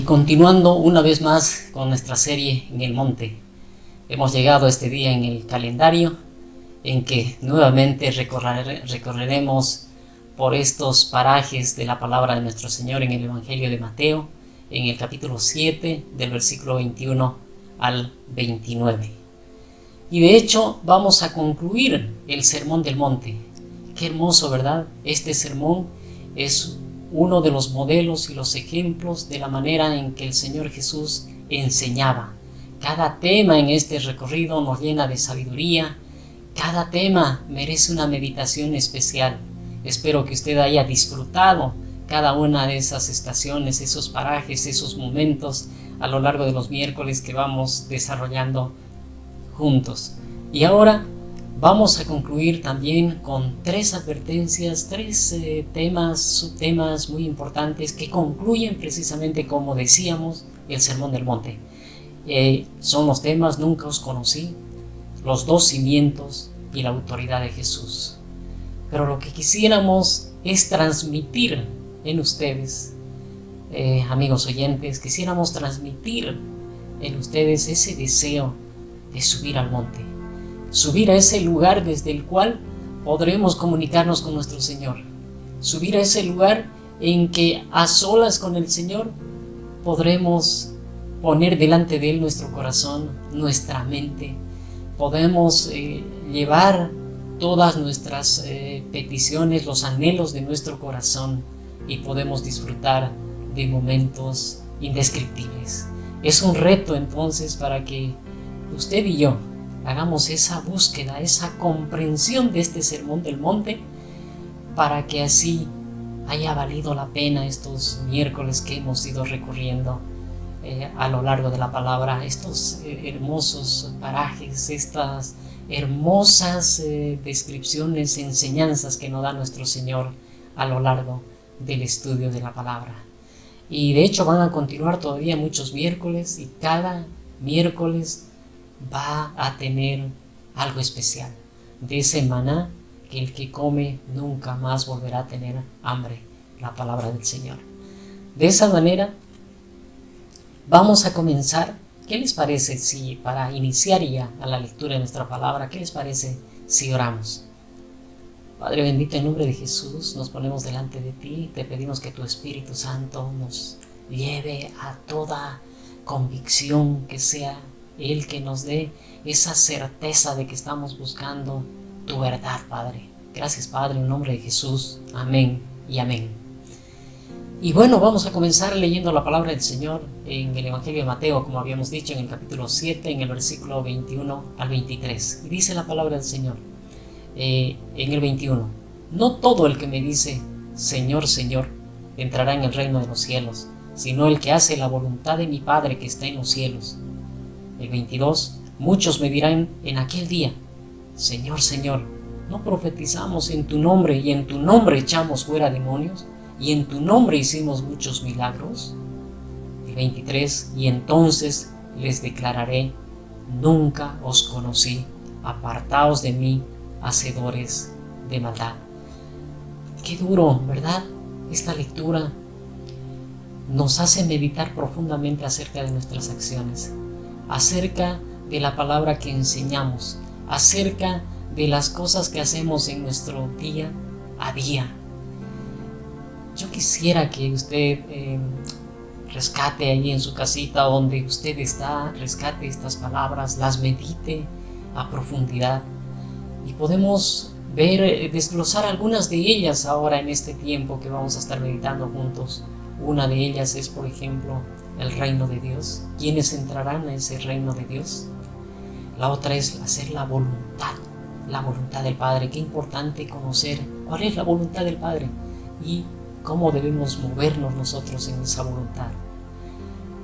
continuando una vez más con nuestra serie en el monte, hemos llegado a este día en el calendario en que nuevamente recorreremos por estos parajes de la palabra de nuestro Señor en el Evangelio de Mateo, en el capítulo 7, del versículo 21 al 29. Y de hecho vamos a concluir el Sermón del Monte. Qué hermoso, ¿verdad? Este sermón es uno de los modelos y los ejemplos de la manera en que el Señor Jesús enseñaba. Cada tema en este recorrido nos llena de sabiduría. Cada tema merece una meditación especial. Espero que usted haya disfrutado cada una de esas estaciones, esos parajes, esos momentos a lo largo de los miércoles que vamos desarrollando juntos. Y ahora vamos a concluir también con tres advertencias, tres subtemas muy importantes que concluyen precisamente, como decíamos, el Sermón del Monte. Son los temas: nunca os conocí, los dos cimientos y la autoridad de Jesús. Pero lo que quisiéramos es transmitir en ustedes, amigos oyentes, quisiéramos transmitir en ustedes ese deseo de subir al monte, subir a ese lugar desde el cual podremos comunicarnos con nuestro Señor, subir a ese lugar en que a solas con el Señor podremos poner delante de Él nuestro corazón, nuestra mente, podemos llevar todas nuestras peticiones, los anhelos de nuestro corazón, y podemos disfrutar de momentos indescriptibles. Es un reto entonces para que usted y yo hagamos esa búsqueda, esa comprensión de este Sermón del Monte, para que así haya valido la pena estos miércoles que hemos ido recorriendo a lo largo de la palabra, estos hermosos parajes, estas hermosas descripciones, enseñanzas que nos da nuestro Señor a lo largo del estudio de la palabra. Y de hecho van a continuar todavía muchos miércoles, y cada miércoles va a tener algo especial, de ese maná que el que come nunca más volverá a tener hambre, la palabra del Señor. De esa manera vamos a comenzar. ¿Qué les parece si, para iniciar ya a la lectura de nuestra palabra, qué les parece si oramos? Padre bendito, en nombre de Jesús nos ponemos delante de ti, te pedimos que tu Espíritu Santo nos lleve a toda convicción, que sea Él que nos dé esa certeza de que estamos buscando tu verdad, Padre. Gracias, Padre, en nombre de Jesús. Amén y amén. Y bueno, vamos a comenzar leyendo la palabra del Señor en el Evangelio de Mateo, como habíamos dicho, en el capítulo 7, en el versículo 21 al 23. Y dice la palabra del Señor en el 21: no todo el que me dice Señor, Señor, entrará en el reino de los cielos, sino el que hace la voluntad de mi Padre que está en los cielos. El 22: muchos me dirán en aquel día, Señor, Señor, ¿no profetizamos en tu nombre, y en tu nombre echamos fuera demonios, y en tu nombre hicimos muchos milagros? El 23: y entonces les declararé, nunca os conocí, apartaos de mí, hacedores de maldad. Qué duro, ¿verdad? Esta lectura nos hace meditar profundamente acerca de nuestras acciones, acerca de la palabra que enseñamos, acerca de las cosas que hacemos en nuestro día a día. Yo quisiera que usted rescate ahí en su casita donde usted está, rescate estas palabras, las medite a profundidad, y podemos ver, desglosar algunas de ellas ahora en este tiempo que vamos a estar meditando juntos. Una de ellas es, por ejemplo, el reino de Dios. ¿Quiénes entrarán a ese reino de Dios? La otra es hacer la voluntad del Padre. Qué importante conocer cuál es la voluntad del Padre y cómo debemos movernos nosotros en esa voluntad.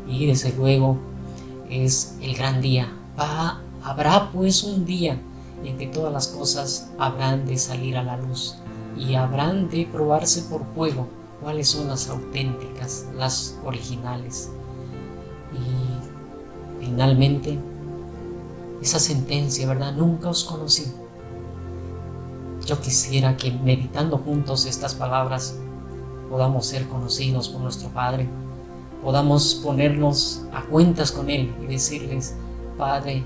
Y desde luego es el gran día. Habrá pues un día en que todas las cosas habrán de salir a la luz y habrán de probarse por fuego cuáles son las auténticas, las originales. Y finalmente esa sentencia, ¿verdad? Nunca os conocí. Yo quisiera que, meditando juntos estas palabras, podamos ser conocidos por nuestro Padre, podamos ponernos a cuentas con Él y decirles: Padre,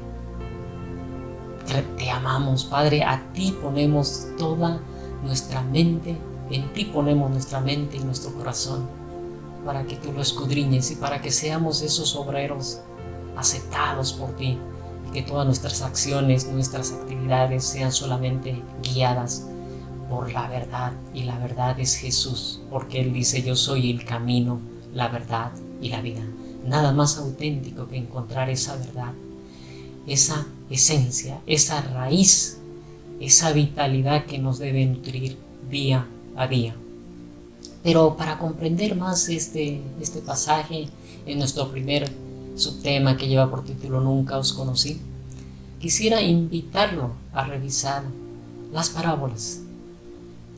te amamos, Padre, a ti ponemos toda nuestra mente, en ti ponemos nuestra mente y nuestro corazón, para que tú lo escudriñes y para que seamos esos obreros aceptados por ti, y que todas nuestras acciones, nuestras actividades sean solamente guiadas por la verdad, y la verdad es Jesús, porque Él dice: yo soy el camino, la verdad y la vida. Nada más auténtico que encontrar esa verdad, esa esencia, esa raíz, esa vitalidad que nos debe nutrir día a día. Pero para comprender más este pasaje, en nuestro primer subtema que lleva por título Nunca os conocí, quisiera invitarlo a revisar las parábolas.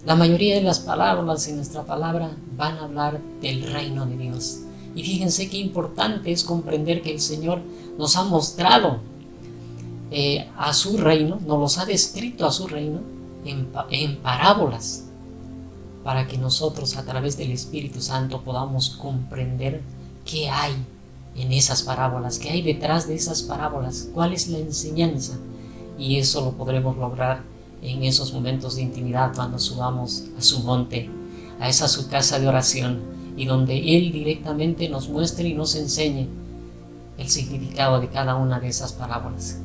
La mayoría de las parábolas en nuestra palabra van a hablar del reino de Dios. Y fíjense qué importante es comprender que el Señor nos ha mostrado a su reino, nos los ha descrito a su reino en parábolas, para que nosotros a través del Espíritu Santo podamos comprender qué hay en esas parábolas, qué hay detrás de esas parábolas, cuál es la enseñanza. Y eso lo podremos lograr en esos momentos de intimidad, cuando subamos a su monte, a esa su casa de oración, y donde Él directamente nos muestre y nos enseñe el significado de cada una de esas parábolas.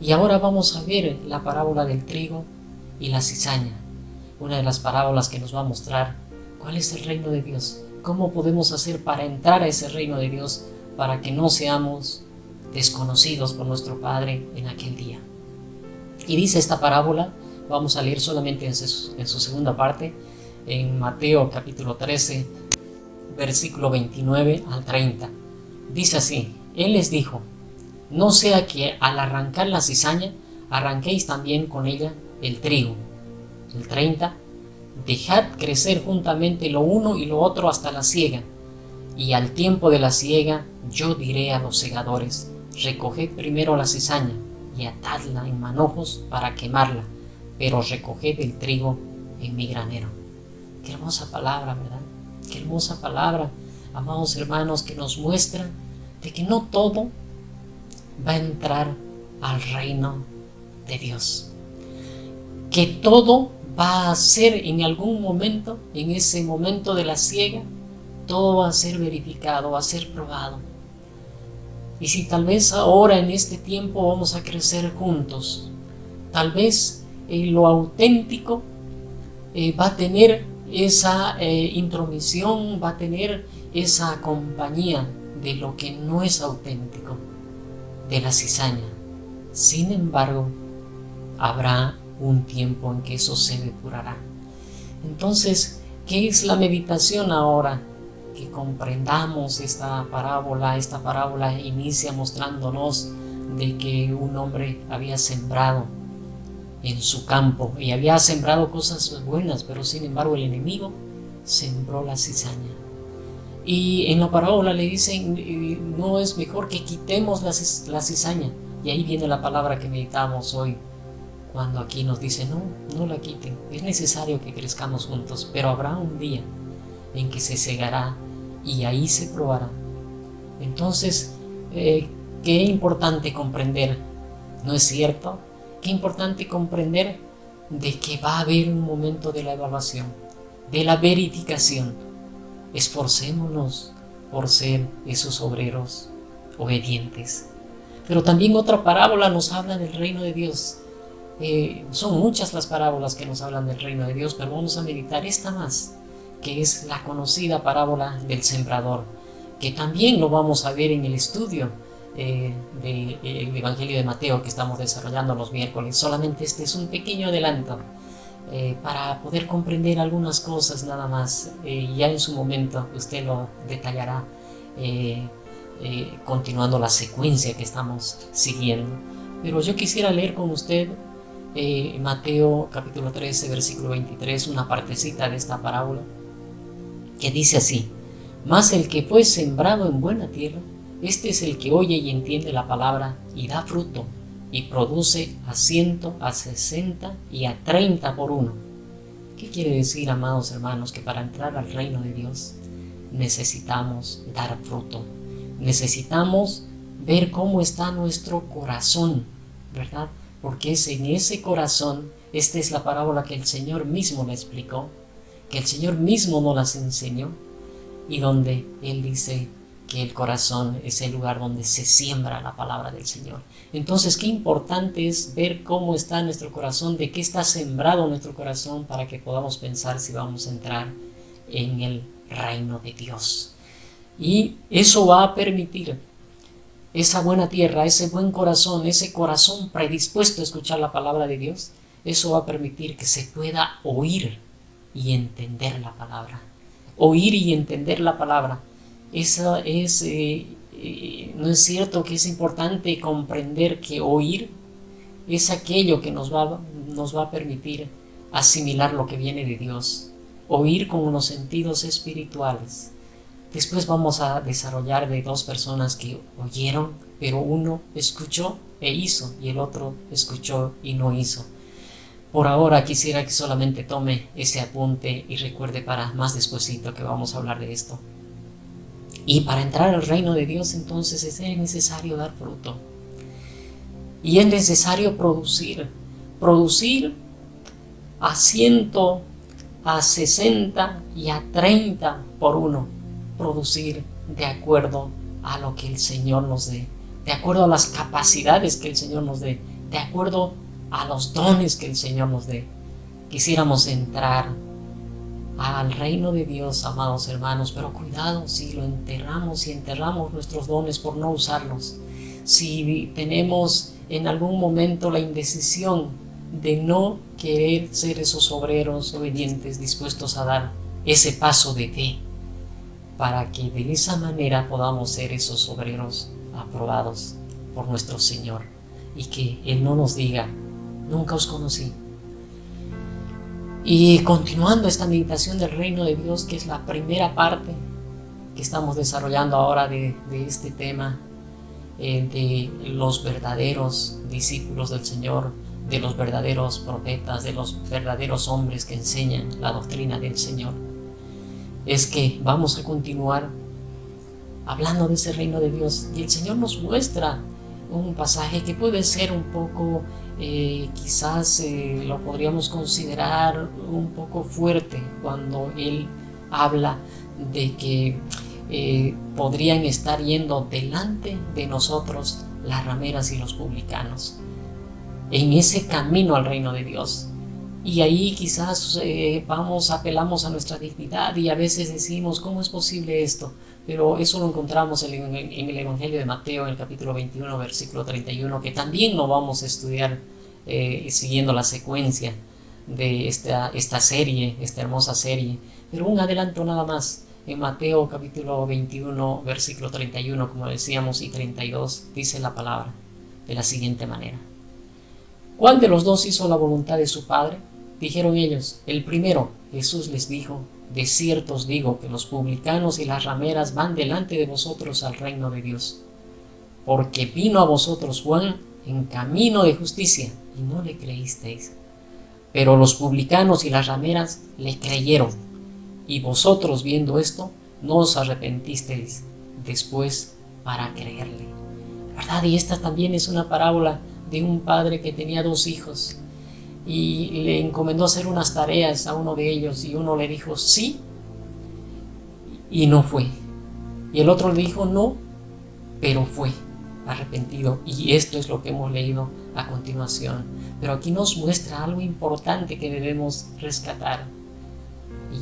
Y ahora vamos a ver la parábola del trigo y la cizaña, una de las parábolas que nos va a mostrar cuál es el reino de Dios, cómo podemos hacer para entrar a ese reino de Dios, para que no seamos desconocidos por nuestro Padre en aquel día. Y dice esta parábola, vamos a leer solamente en su segunda parte, en Mateo capítulo 13, versículo 29 al 30. Dice así: Él les dijo: no sea que al arrancar la cizaña, arranquéis también con ella el trigo. El 30, dejad crecer juntamente lo uno y lo otro hasta la siega, y al tiempo de la siega yo diré a los segadores: recoged primero la cizaña y atadla en manojos para quemarla, pero recoged el trigo en mi granero. Qué hermosa palabra, ¿verdad? Qué hermosa palabra, amados hermanos, que nos muestra de que no todo va a entrar al reino de Dios, que todo va a ser en algún momento, en ese momento de la siega, todo va a ser verificado, va a ser probado. Y si tal vez ahora en este tiempo vamos a crecer juntos, tal vez lo auténtico va a tener esa intromisión, va a tener esa compañía de lo que no es auténtico, de la cizaña. Sin embargo, habrá un tiempo en que eso se depurará. Entonces, ¿qué es la meditación ahora? Que comprendamos esta parábola. Esta parábola inicia mostrándonos de que un hombre había sembrado en su campo y había sembrado cosas buenas, pero sin embargo el enemigo sembró la cizaña. Y en la parábola le dicen: no es mejor que quitemos la cizaña. Y ahí viene la palabra que meditamos hoy, cuando aquí nos dice: no la quiten, es necesario que crezcamos juntos, pero habrá un día en que se cegará y ahí se probará. Entonces, qué importante comprender, ¿no es cierto? Qué importante comprender de que va a haber un momento de la evaluación, de la verificación. Esforcémonos por ser esos obreros obedientes. Pero también otra parábola nos habla del reino de Dios. Son muchas las parábolas que nos hablan del reino de Dios, pero vamos a meditar esta más, que es la conocida parábola del sembrador, que también lo vamos a ver en el estudio del Evangelio de Mateo que estamos desarrollando los miércoles. Solamente este es un pequeño adelanto para poder comprender algunas cosas nada más. Ya en su momento usted lo detallará continuando la secuencia que estamos siguiendo. Pero yo quisiera leer con usted Mateo capítulo 13 versículo 23, una partecita de esta parábola, que dice así: mas el que fue sembrado en buena tierra, este es el que oye y entiende la palabra y da fruto, y produce a 100, a 60 y a 30 por uno. ¿Qué quiere decir, amados hermanos? Que para entrar al reino de Dios necesitamos dar fruto. Necesitamos ver cómo está nuestro corazón, ¿verdad? Porque es en ese corazón, esta es la parábola que el Señor mismo la explicó, que el Señor mismo nos las enseñó, y donde Él dice que el corazón es el lugar donde se siembra la palabra del Señor. Entonces, qué importante es ver cómo está nuestro corazón, de qué está sembrado nuestro corazón, para que podamos pensar si vamos a entrar en el reino de Dios. Y eso va a permitir esa buena tierra, ese buen corazón, ese corazón predispuesto a escuchar la palabra de Dios. Eso va a permitir que se pueda oír y entender la palabra. Oír y entender la palabra. Eso es, no es cierto que es importante comprender que oír es aquello que nos va a permitir asimilar lo que viene de Dios. Oír con los sentidos espirituales. Después vamos a desarrollar de dos personas que oyeron, pero uno escuchó e hizo, y el otro escuchó y no hizo. Por ahora quisiera que solamente tome ese apunte y recuerde para más despuesito que vamos a hablar de esto. Y para entrar al reino de Dios, entonces es necesario dar fruto. Y es necesario producir a 100, a 60 y a 30 por uno. Producir de acuerdo a lo que el Señor nos dé, de acuerdo a las capacidades que el Señor nos dé, de acuerdo a los dones que el Señor nos dé. Quisiéramos entrar al reino de Dios, amados hermanos, pero cuidado si lo enterramos, y enterramos nuestros dones por no usarlos. Si tenemos en algún momento la indecisión de no querer ser esos obreros obedientes dispuestos a dar ese paso de fe, para que de esa manera podamos ser esos obreros aprobados por nuestro Señor, y que Él no nos diga: nunca os conocí. Y continuando esta meditación del reino de Dios, que es la primera parte que estamos desarrollando ahora de este tema, de los verdaderos discípulos del Señor, de los verdaderos profetas, de los verdaderos hombres que enseñan la doctrina del Señor, es que vamos a continuar hablando de ese reino de Dios. Y el Señor nos muestra un pasaje que puede ser un poco, quizás lo podríamos considerar un poco fuerte, cuando Él habla de que podrían estar yendo delante de nosotros las rameras y los publicanos en ese camino al reino de Dios. Y ahí quizás apelamos a nuestra dignidad, y a veces decimos: ¿cómo es posible esto? Pero eso lo encontramos en el Evangelio de Mateo, en el capítulo 21, versículo 31, que también lo vamos a estudiar siguiendo la secuencia de esta serie, esta hermosa serie. Pero un adelanto nada más. En Mateo capítulo 21, versículo 31, como decíamos, y 32, dice la palabra de la siguiente manera: ¿cuál de los dos hizo la voluntad de su padre? Dijeron ellos: el primero. Jesús les dijo: de cierto os digo que los publicanos y las rameras van delante de vosotros al reino de Dios. Porque vino a vosotros Juan en camino de justicia, y no le creísteis. Pero los publicanos y las rameras le creyeron. Y vosotros, viendo esto, no os arrepentisteis después para creerle. ¿Verdad? Y esta también es una parábola de un padre que tenía dos hijos, y le encomendó hacer unas tareas a uno de ellos, y uno le dijo sí y no fue, y el otro le dijo no, pero fue arrepentido. Y esto es lo que hemos leído a continuación. Pero aquí nos muestra algo importante que debemos rescatar,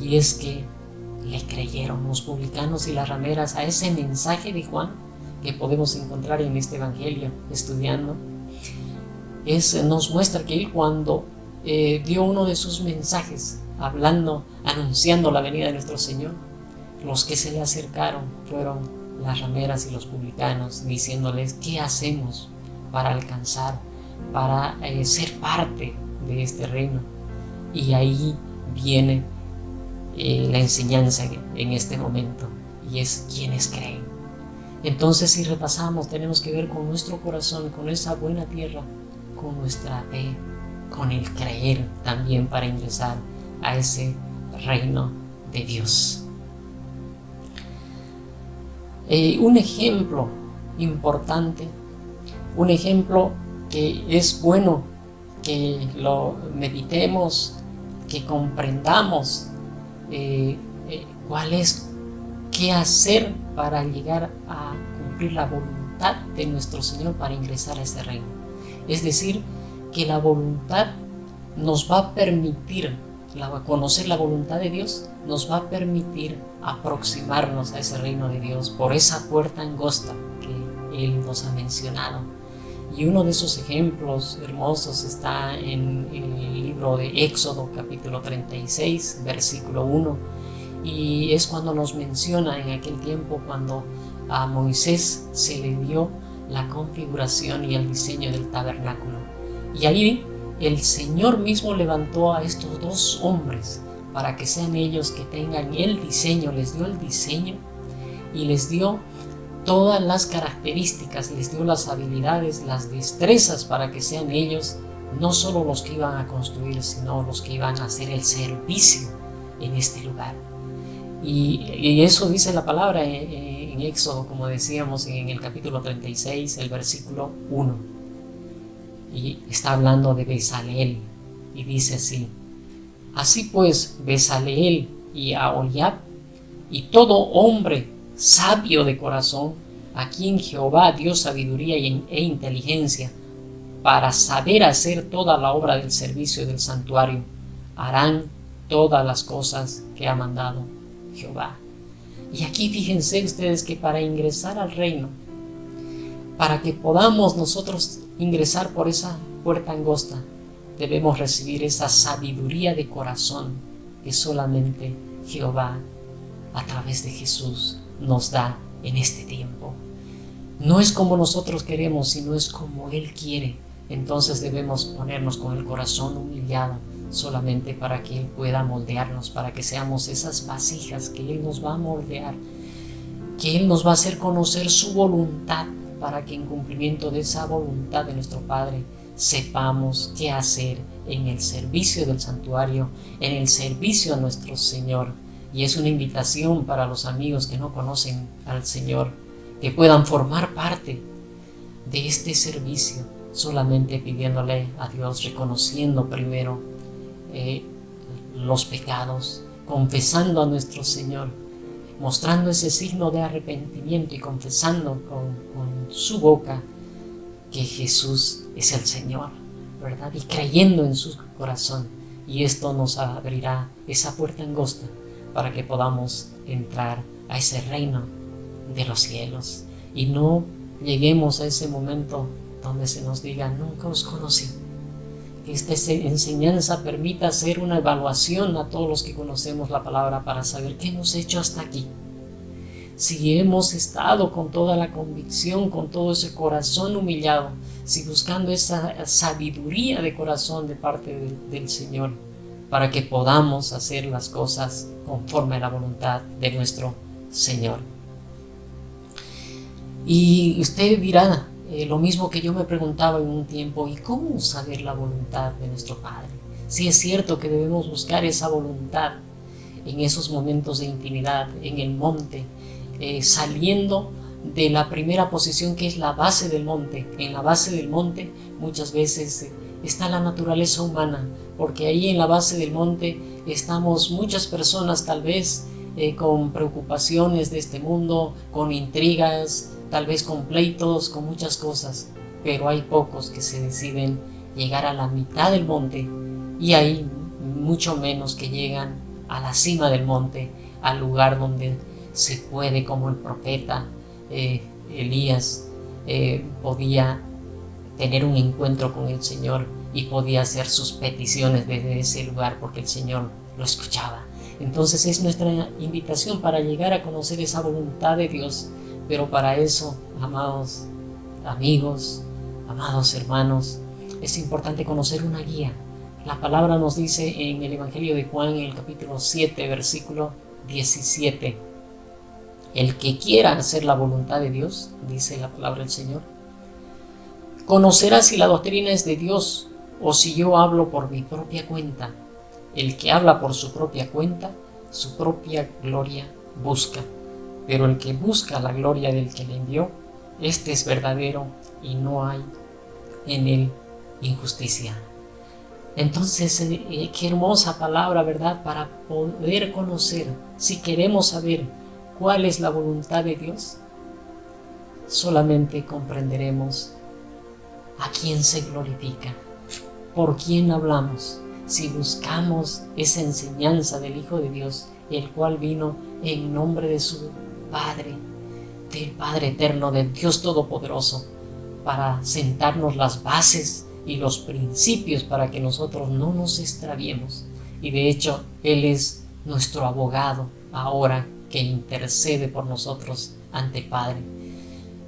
y es que le creyeron los publicanos y las rameras a ese mensaje de Juan, que podemos encontrar en este evangelio estudiando. Nos muestra que él, cuando dio uno de sus mensajes, anunciando la venida de nuestro Señor, los que se le acercaron fueron las rameras y los publicanos, diciéndoles: ¿qué hacemos para alcanzar, para ser parte de este reino? Y ahí viene la enseñanza en este momento, y es: ¿quiénes creen? Entonces, si repasamos, tenemos que ver con nuestro corazón, con esa buena tierra, con nuestra fe, con el creer también, para ingresar a ese reino de Dios. Un ejemplo importante, un ejemplo que es bueno que lo meditemos, que comprendamos qué hacer para llegar a cumplir la voluntad de nuestro Señor para ingresar a este reino. Es decir, que la voluntad nos va a permitir, conocer la voluntad de Dios nos va a permitir aproximarnos a ese reino de Dios por esa puerta angosta que Él nos ha mencionado. Y uno de esos ejemplos hermosos está en el libro de Éxodo, capítulo 36, versículo 1. Y es cuando nos menciona en aquel tiempo cuando a Moisés se le dio la configuración y el diseño del tabernáculo. Y ahí el Señor mismo levantó a estos dos hombres para que sean ellos que tengan el diseño, les dio el diseño y les dio todas las características, les dio las habilidades, las destrezas para que sean ellos no solo los que iban a construir, sino los que iban a hacer el servicio en este lugar. Y eso dice la palabra en Éxodo, como decíamos en el capítulo 36, el versículo 1. Y está hablando de Bezaleel y dice así: así pues, Bezaleel y Aholiab y todo hombre sabio de corazón, a quien Jehová dio sabiduría e inteligencia para saber hacer toda la obra del servicio del santuario, harán todas las cosas que ha mandado Jehová. Y aquí fíjense ustedes que para ingresar al reino, para que podamos nosotros ingresar por esa puerta angosta, debemos recibir esa sabiduría de corazón que solamente Jehová a través de Jesús nos da en este tiempo. No es como nosotros queremos, sino es como Él quiere. Entonces debemos ponernos con el corazón humillado solamente para que Él pueda moldearnos, para que seamos esas vasijas que Él nos va a moldear, que Él nos va a hacer conocer su voluntad, para que en cumplimiento de esa voluntad de nuestro Padre sepamos qué hacer en el servicio del santuario, en el servicio a nuestro Señor. Y es una invitación para los amigos que no conocen al Señor, que puedan formar parte de este servicio, solamente pidiéndole a Dios, reconociendo primero los pecados, confesando a nuestro Señor, mostrando ese signo de arrepentimiento y confesando con su boca que Jesús es el Señor, ¿verdad? Y creyendo en su corazón. Y esto nos abrirá esa puerta angosta para que podamos entrar a ese reino de los cielos y no lleguemos a ese momento donde se nos diga: nunca os conocí. Que esta enseñanza permita hacer una evaluación a todos los que conocemos la palabra para saber qué hemos hecho hasta aquí. Si hemos estado con toda la convicción, con todo ese corazón humillado, si buscando esa sabiduría de corazón de parte del Señor, para que podamos hacer las cosas conforme a la voluntad de nuestro Señor. Y usted dirá lo mismo que yo me preguntaba en un tiempo: ¿y cómo saber la voluntad de nuestro Padre? Sí, es cierto que debemos buscar esa voluntad en esos momentos de intimidad, en el monte, saliendo de la primera posición que es la base del monte. En la base del monte muchas veces está la naturaleza humana, porque ahí en la base del monte estamos muchas personas tal vez con preocupaciones de este mundo, con intrigas, tal vez con pleitos, con muchas cosas, pero hay pocos que se deciden llegar a la mitad del monte, y hay mucho menos que llegan a la cima del monte, al lugar donde se puede, como el profeta Elías podía tener un encuentro con el Señor y podía hacer sus peticiones desde ese lugar porque el Señor lo escuchaba. Entonces es nuestra invitación para llegar a conocer esa voluntad de Dios. Pero para eso, amados amigos, amados hermanos, es importante conocer una guía. La palabra nos dice en el Evangelio de Juan, en el capítulo 7, versículo 17: el que quiera hacer la voluntad de Dios, dice la palabra del Señor, conocerá si la doctrina es de Dios o si yo hablo por mi propia cuenta. El que habla por su propia cuenta, su propia gloria busca, pero el que busca la gloria del que le envió, este es verdadero y no hay en él injusticia. Entonces, qué hermosa palabra, ¿verdad? Para poder conocer, si queremos saber cuál es la voluntad de Dios, solamente comprenderemos a quién se glorifica, por quién hablamos, si buscamos esa enseñanza del Hijo de Dios, el cual vino en nombre de su Padre, del Padre eterno, del Dios Todopoderoso, para sentarnos las bases y los principios para que nosotros no nos extraviemos. Y de hecho, Él es nuestro abogado ahora que intercede por nosotros ante el Padre.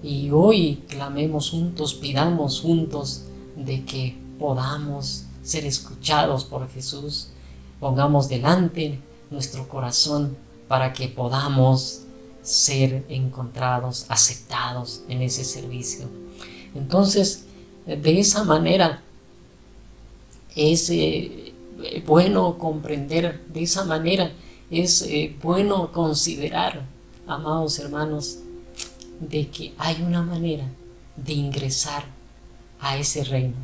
Y hoy clamemos juntos, pidamos juntos de que podamos ser escuchados por Jesús. Pongamos delante nuestro corazón para que podamos ser encontrados, aceptados en ese servicio. Entonces, de esa manera es bueno comprender, de esa manera es bueno considerar, amados hermanos, de que hay una manera de ingresar a ese reino.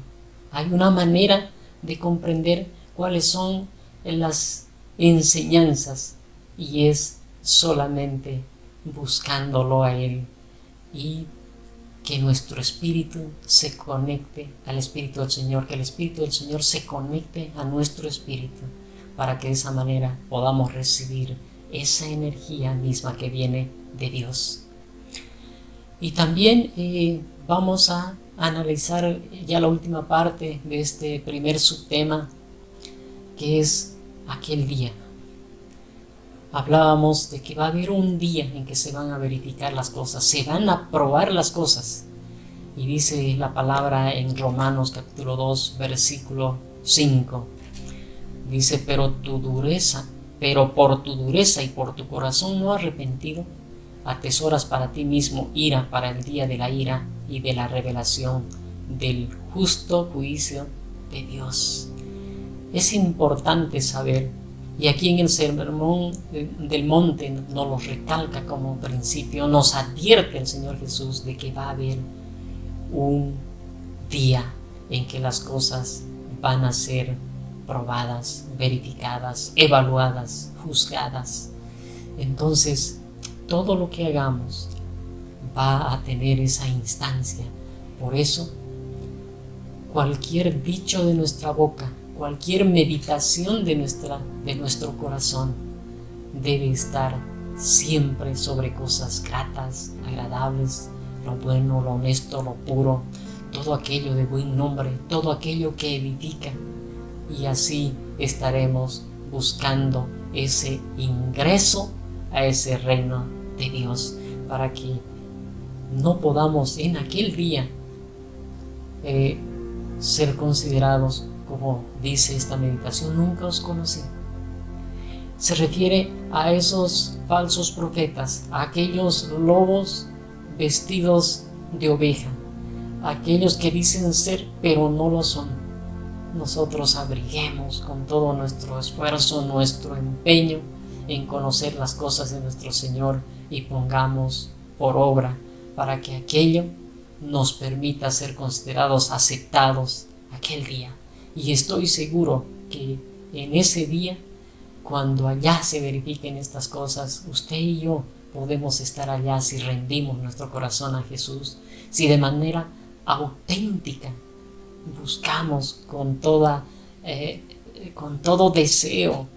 Hay una manera de comprender cuáles son las enseñanzas, y es solamente buscándolo a Él y que nuestro espíritu se conecte al Espíritu del Señor, que el Espíritu del Señor se conecte a nuestro espíritu, para que de esa manera podamos recibir esa energía misma que viene de Dios. Y también vamos a analizar ya la última parte de este primer subtema, que es aquel día. Hablábamos de que va a haber un día en que se van a verificar las cosas, se van a probar las cosas. Y dice la palabra en Romanos capítulo 2, versículo 5. Dice, pero por tu dureza y por tu corazón no arrepentido, atesoras para ti mismo ira para el día de la ira y de la revelación del justo juicio de Dios. Es importante saber, y aquí en el Sermón del Monte nos lo recalca como principio, nos advierte el Señor Jesús de que va a haber un día en que las cosas van a ser probadas, verificadas, evaluadas, juzgadas. Entonces, todo lo que hagamos va a tener esa instancia. Por eso, cualquier dicho de nuestra boca, cualquier meditación de nuestro corazón debe estar siempre sobre cosas gratas, agradables, lo bueno, lo honesto, lo puro, todo aquello de buen nombre, todo aquello que edifica. Y así estaremos buscando ese ingreso a ese reino de Dios, para que no podamos en aquel día ser considerados, como dice esta meditación, nunca os conocí. Se refiere a esos falsos profetas, a aquellos lobos vestidos de oveja, a aquellos que dicen ser pero no lo son. Nosotros abriguemos con todo nuestro esfuerzo, nuestro empeño en conocer las cosas de nuestro Señor y pongamos por obra para que aquello nos permita ser considerados aceptados aquel día. Y estoy seguro que en ese día, cuando allá se verifiquen estas cosas, usted y yo podemos estar allá si rendimos nuestro corazón a Jesús, si de manera auténtica buscamos con todo deseo,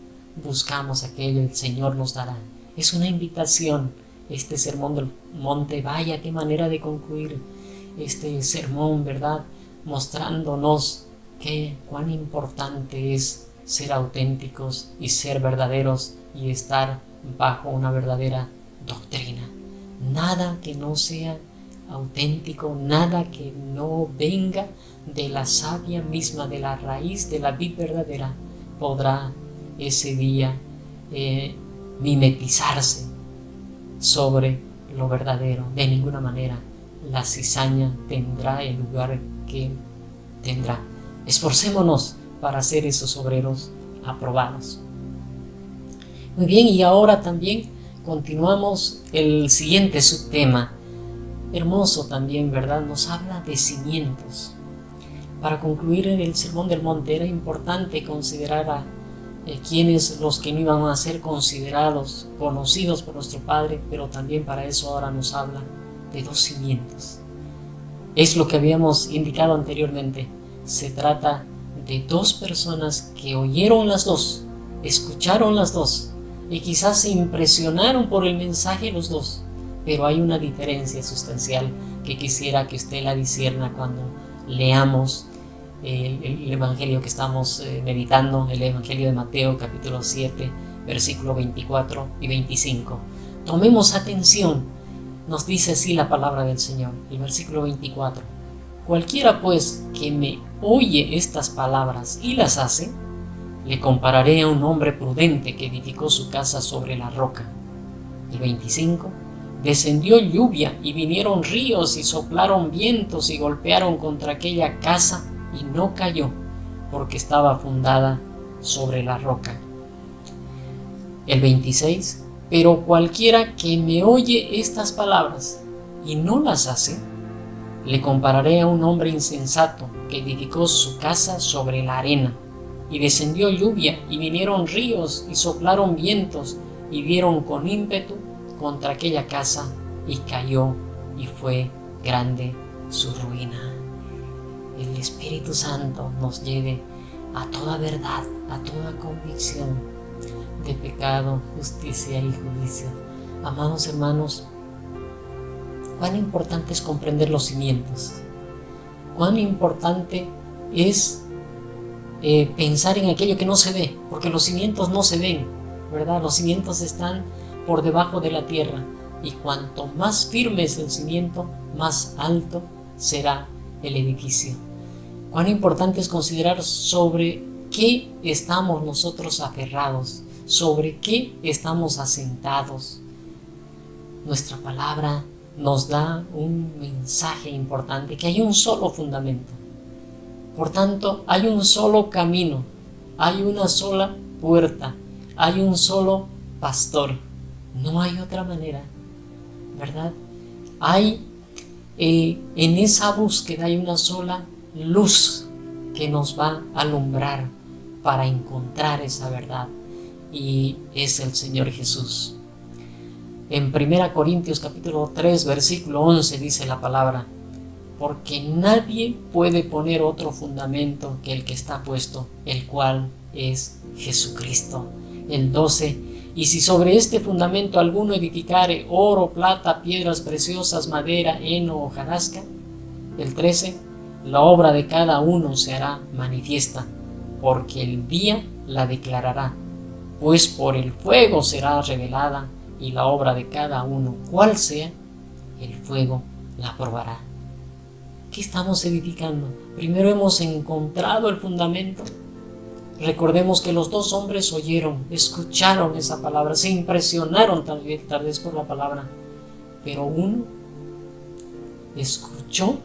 buscamos aquello, el Señor nos dará. Es una invitación este sermón del monte. Vaya qué manera de concluir este sermón, ¿verdad? Mostrándonos cuán importante es ser auténticos y ser verdaderos y estar bajo una verdadera doctrina. Nada que no sea auténtico, nada que no venga de la savia misma, de la raíz de la vid verdadera, podrá ese día mimetizarse sobre lo verdadero. De ninguna manera la cizaña tendrá el lugar que tendrá. Esforcémonos para ser esos obreros aprobados. Muy bien, y ahora también continuamos el siguiente subtema. Hermoso también, ¿verdad? Nos habla de cimientos. Para concluir el Sermón del Monte era importante considerar a quienes los que no iban a ser considerados, conocidos por nuestro Padre, pero también para eso ahora nos habla de dos cimientos. Es lo que habíamos indicado anteriormente. Se trata de dos personas que oyeron las dos, escucharon las dos y quizás se impresionaron por el mensaje los dos, pero hay una diferencia sustancial que quisiera que usted la discierna cuando leamos el Evangelio que estamos meditando, el Evangelio de Mateo capítulo 7, versículo 24 y 25. Tomemos atención, nos dice así la palabra del Señor, el versículo 24. Cualquiera pues que me oye estas palabras y las hace, le compararé a un hombre prudente que edificó su casa sobre la roca. El 25. Descendió lluvia y vinieron ríos y soplaron vientos y golpearon contra aquella casa y no cayó, porque estaba fundada sobre la roca. El 26. Pero cualquiera que me oye estas palabras y no las hace, le compararé a un hombre insensato que edificó su casa sobre la arena. Y descendió lluvia y vinieron ríos y soplaron vientos y dieron con ímpetu contra aquella casa y cayó y fue grande su ruina. El Espíritu Santo nos lleve a toda verdad, a toda convicción de pecado, justicia y juicio. Amados hermanos, cuán importante es comprender los cimientos. Cuán importante es pensar en aquello que no se ve, porque los cimientos no se ven, ¿verdad? Los cimientos están por debajo de la tierra, y cuanto más firme es el cimiento, más alto será el edificio. Cuán importante es considerar sobre qué estamos nosotros aferrados, sobre qué estamos asentados. Nuestra palabra nos da un mensaje importante, que hay un solo fundamento. Por tanto, hay un solo camino, hay una sola puerta, hay un solo pastor. No hay otra manera, ¿verdad? Hay en esa búsqueda hay una sola luz que nos va a alumbrar para encontrar esa verdad, y es el Señor Jesús. En 1 Corintios capítulo 3 versículo 11 dice la palabra: porque nadie puede poner otro fundamento que el que está puesto, el cual es Jesucristo. El 12: y si sobre este fundamento alguno edificare oro, plata, piedras preciosas, madera, heno o hojarasca. El 13: la obra de cada uno se hará manifiesta, porque el día la declarará, pues por el fuego será revelada, y la obra de cada uno, cual sea, el fuego la probará. ¿Qué estamos edificando? Primero hemos encontrado el fundamento. Recordemos que los dos hombres oyeron, escucharon esa palabra, se impresionaron tal vez por la palabra, pero uno escuchó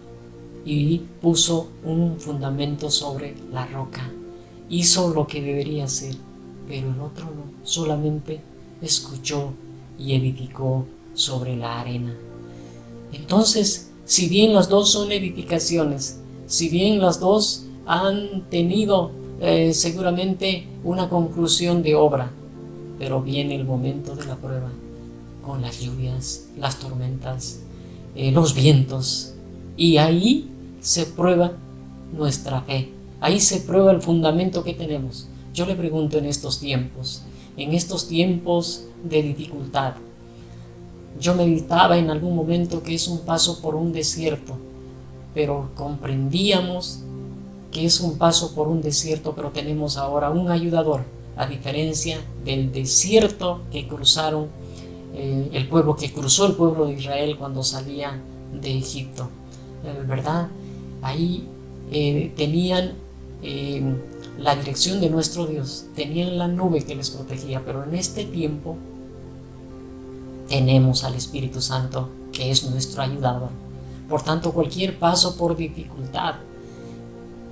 y puso un fundamento sobre la roca, hizo lo que debería hacer, pero el otro no, solamente escuchó y edificó sobre la arena. Entonces, si bien las dos son edificaciones, si bien las dos han tenido seguramente una conclusión de obra, pero viene el momento de la prueba, con las lluvias, las tormentas, los vientos, y ahí se prueba nuestra fe, ahí se prueba el fundamento que tenemos. Yo le pregunto en estos tiempos de dificultad, yo meditaba en algún momento que es un paso por un desierto, pero comprendíamos que es un paso por un desierto, pero tenemos ahora un ayudador, a diferencia del desierto que cruzaron el pueblo, que cruzó el pueblo de Israel cuando salía de Egipto, ¿verdad? Ahí tenían la dirección de nuestro Dios, tenían la nube que les protegía, pero en este tiempo tenemos al Espíritu Santo, que es nuestro ayudador. Por tanto, cualquier paso por dificultad,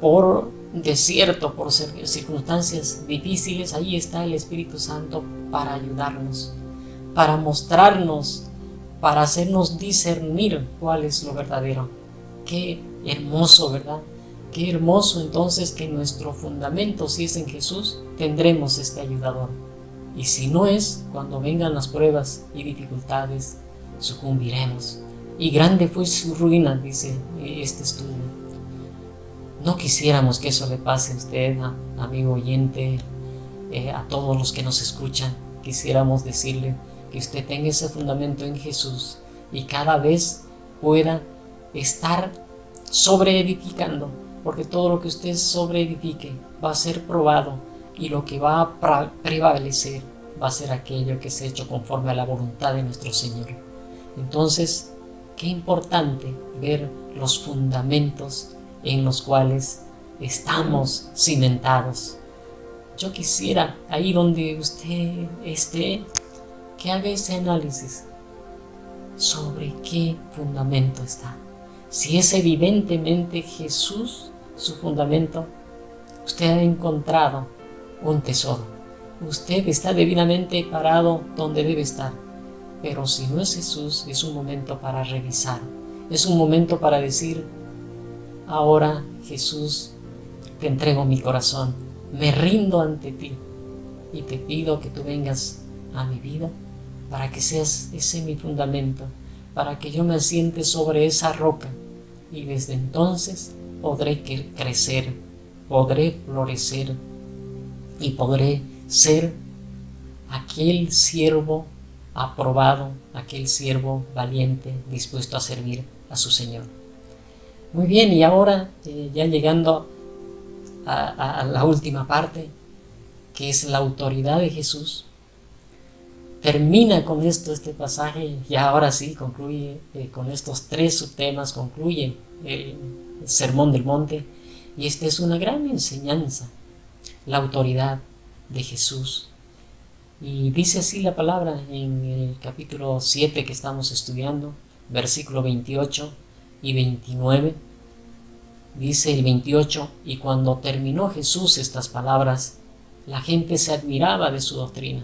por desierto, por circunstancias difíciles, ahí está el Espíritu Santo para ayudarnos para mostrarnos, para hacernos discernir cuál es lo verdadero. Qué hermoso, ¿verdad? Qué hermoso entonces que nuestro fundamento, si es en Jesús, tendremos este ayudador. Y si no es, cuando vengan las pruebas y dificultades, sucumbiremos. Y grande fue su ruina, dice este estudio. No quisiéramos que eso le pase a usted, amigo oyente, a todos los que nos escuchan. Quisiéramos decirle que usted tenga ese fundamento en Jesús y cada vez pueda estar sobreedificando, porque todo lo que usted sobreedifique va a ser probado y lo que va a prevalecer va a ser aquello que se ha hecho conforme a la voluntad de nuestro Señor. Entonces, qué importante ver los fundamentos en los cuales estamos cimentados. Yo quisiera, ahí donde usted esté, que haga ese análisis sobre qué fundamento está. Si es evidentemente Jesús su fundamento, usted ha encontrado un tesoro. Usted está debidamente parado donde debe estar. Pero si no es Jesús, es un momento para revisar. Es un momento para decir: ahora, Jesús, te entrego mi corazón. Me rindo ante ti y te pido que tú vengas a mi vida para que seas ese mi fundamento, para que yo me asiente sobre esa roca y desde entonces podré crecer, podré florecer y podré ser aquel siervo aprobado, aquel siervo valiente, dispuesto a servir a su Señor. Muy bien, y ahora ya llegando a la última parte, que es la autoridad de Jesús. Termina con esto este pasaje y ahora sí concluye con estos 3 subtemas, concluye el Sermón del Monte, y esta es una gran enseñanza, la autoridad de Jesús. Y dice así la palabra en el capítulo 7 que estamos estudiando, versículo 28 y 29. Dice el 28: y cuando terminó Jesús estas palabras, la gente se admiraba de su doctrina,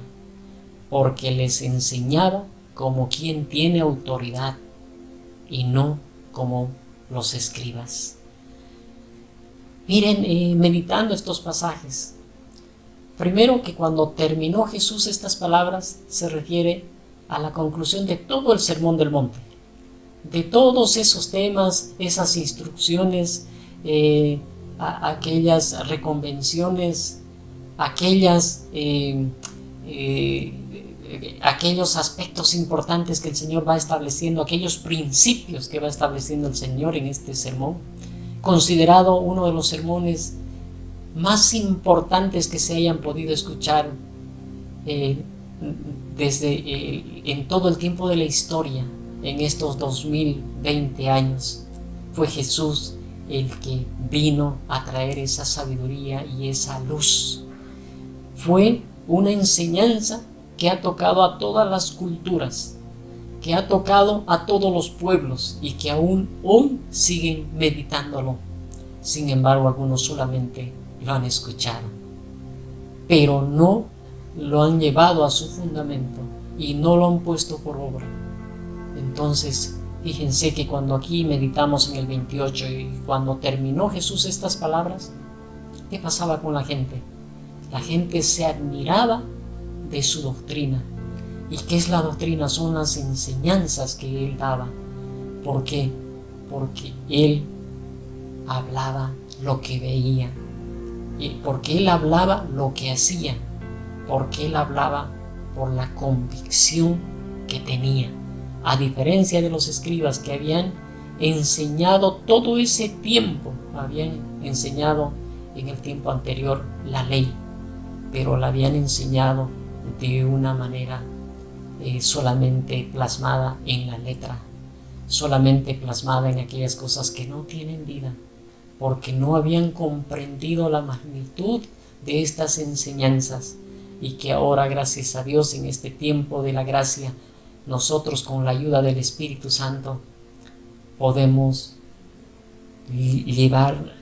porque les enseñaba como quien tiene autoridad y no como los escribas. Miren, meditando estos pasajes, primero que cuando terminó Jesús estas palabras se refiere a la conclusión de todo el Sermón del Monte, de todos esos temas, esas instrucciones, aquellas reconvenciones, aquellos aspectos importantes que el Señor va estableciendo, aquellos principios que va estableciendo el Señor en este sermón, considerado uno de los sermones más importantes que se hayan podido escuchar en todo el tiempo de la historia, en estos 2020 años. Fue Jesús el que vino a traer esa sabiduría y esa luz. Fue una enseñanza que ha tocado a todas las culturas, que ha tocado a todos los pueblos y que aún hoy siguen meditándolo. Sin embargo, algunos solamente lo han escuchado, pero no lo han llevado a su fundamento y no lo han puesto por obra. Entonces, fíjense que cuando aquí meditamos en el 28 y cuando terminó Jesús estas palabras, ¿qué pasaba con la gente? La gente se admiraba de su doctrina. ¿Y qué es la doctrina? Son las enseñanzas que Él daba. ¿Por qué? Porque Él hablaba lo que veía, y porque Él hablaba lo que hacía, porque Él hablaba por la convicción que tenía. A diferencia de los escribas que habían enseñado todo ese tiempo, habían enseñado en el tiempo anterior la ley, pero la habían enseñado de una manera solamente plasmada en la letra, solamente plasmada en aquellas cosas que no tienen vida, porque no habían comprendido la magnitud de estas enseñanzas, y que ahora, gracias a Dios, en este tiempo de la gracia, nosotros con la ayuda del Espíritu Santo podemos llevar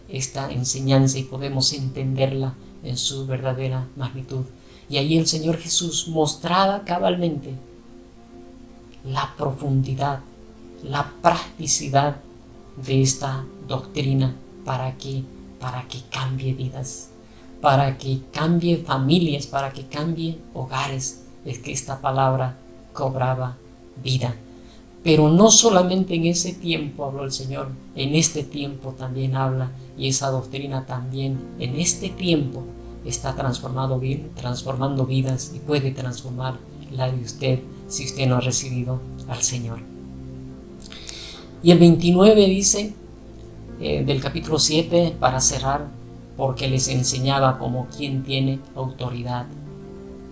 esta enseñanza y podemos entenderla en su verdadera magnitud. Y ahí el Señor Jesús mostraba cabalmente la profundidad, la practicidad de esta doctrina. ¿Para qué? Para que cambie vidas, para que cambie familias, para que cambie hogares. Es que esta palabra cobraba vida. Pero no solamente en ese tiempo habló el Señor, en este tiempo también habla, y esa doctrina también en este tiempo está transformando vidas y puede transformar la de usted si usted no ha recibido al Señor. Y el 29 dice del capítulo 7, para cerrar, porque les enseñaba como quien tiene autoridad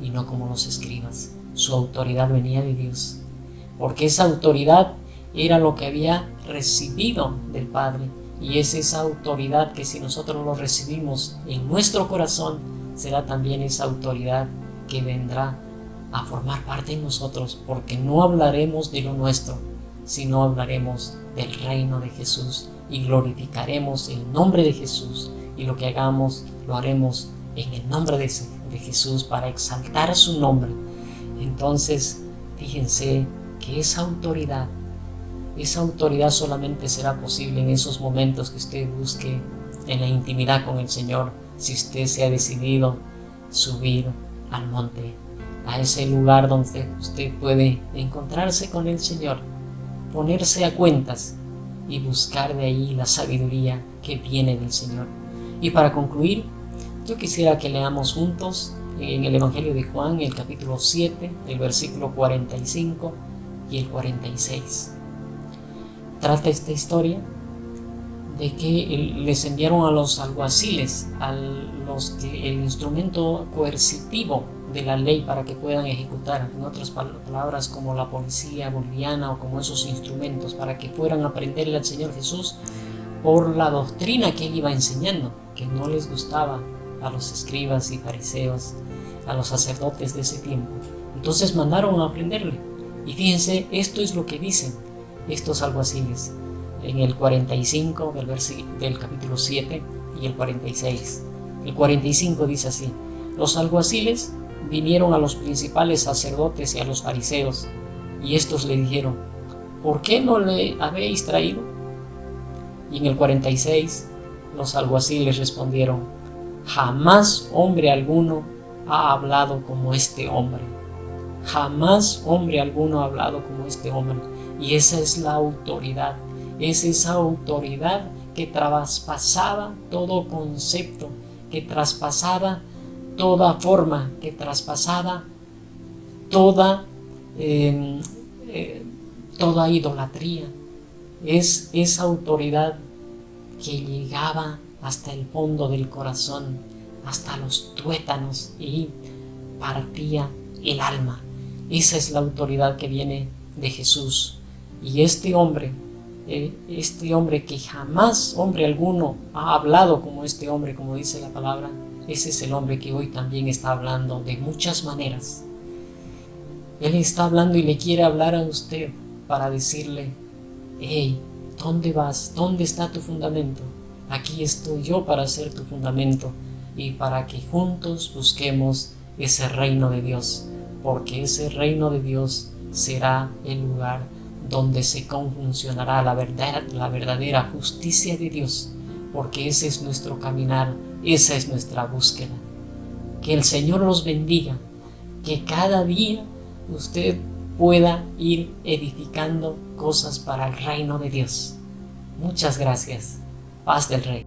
y no como los escribas. Su autoridad venía de Dios, porque esa autoridad era lo que había recibido del Padre, y es esa autoridad que si nosotros lo recibimos en nuestro corazón, será también esa autoridad que vendrá a formar parte de nosotros, porque no hablaremos de lo nuestro, sino hablaremos del reino de Jesús y glorificaremos el nombre de Jesús, y lo que hagamos lo haremos en el nombre de Jesús para exaltar su nombre. Entonces, fíjense que esa autoridad solamente será posible en esos momentos que usted busque en la intimidad con el Señor, si usted se ha decidido subir al monte, a ese lugar donde usted puede encontrarse con el Señor, ponerse a cuentas y buscar de ahí la sabiduría que viene del Señor. Y para concluir, yo quisiera que leamos juntos en el Evangelio de Juan, el capítulo 7, el versículo 45 y el 46. Trata esta historia de que les enviaron a los alguaciles, a los que el instrumento coercitivo de la ley para que puedan ejecutar, en otras palabras, como la policía boliviana o como esos instrumentos, para que fueran a aprenderle al Señor Jesús por la doctrina que él iba enseñando, que no les gustaba a los escribas y fariseos, a los sacerdotes de ese tiempo. Entonces mandaron a aprenderle. Y fíjense, esto es lo que dicen estos alguaciles en el 45 del capítulo 7 y el 46. El 45 dice así: los alguaciles vinieron a los principales sacerdotes y a los fariseos, y estos le dijeron: ¿por qué no le habéis traído? Y en el 46 los alguaciles respondieron: jamás hombre alguno ha hablado como este hombre. Jamás hombre alguno ha hablado como este hombre. Y esa es la autoridad. Es esa autoridad que traspasaba todo concepto, que traspasaba toda forma, que traspasaba toda idolatría. Es esa autoridad que llegaba hasta el fondo del corazón, hasta los tuétanos, y partía el alma. Esa es la autoridad que viene de Jesús. Y este hombre que jamás hombre alguno ha hablado como este hombre, como dice la palabra, ese es el hombre que hoy también está hablando de muchas maneras. Él está hablando y le quiere hablar a usted para decirle: hey, ¿dónde vas? ¿Dónde está tu fundamento? Aquí estoy yo para ser tu fundamento, y para que juntos busquemos ese reino de Dios, porque ese reino de Dios será el lugar donde se conjuncionará la verdadera justicia de Dios, porque ese es nuestro caminar, esa es nuestra búsqueda. Que el Señor los bendiga, que cada día usted pueda ir edificando cosas para el reino de Dios. Muchas gracias. Paz del Rey.